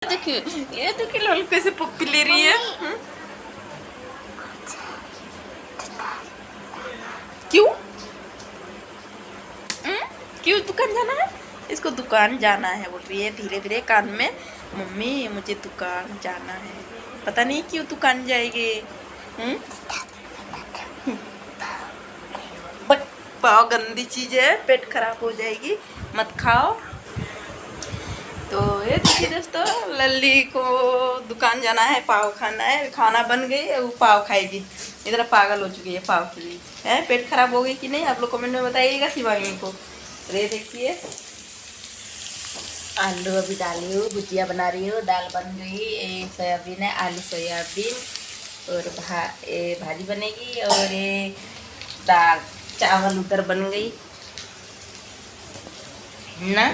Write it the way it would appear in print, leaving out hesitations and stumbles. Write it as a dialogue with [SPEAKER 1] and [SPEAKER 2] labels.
[SPEAKER 1] देखिए ये देखिए लाल कैसे पप्पी ले रही है। क्यों क्यों दुकान जाना है? इसको दुकान जाना है बोल रही है धीरे धीरे कान में, मम्मी मुझे दुकान जाना है। पता नहीं क्यों दुकान जाएगी। पाव गंदी चीज है, पेट खराब हो जाएगी, मत खाओ। तो ये देखिए दोस्तों, लल्ली को दुकान जाना है, पाव खाना है, खाना बन गई वो पाव खाएगी। इधर पागल हो चुकी है पाव के लिए। है पेट खराब हो गई कि नहीं, आप लोग कमेंट में बताइएगा शिवांगी को। ये देखिए आलू अभी डाली हूँ, भुजिया बना रही हूँ, दाल बन गई, ये सोयाबीन है, आलू सोयाबीन और भाजी बनेगी, और ये दाल चावल उधर बन गई ना।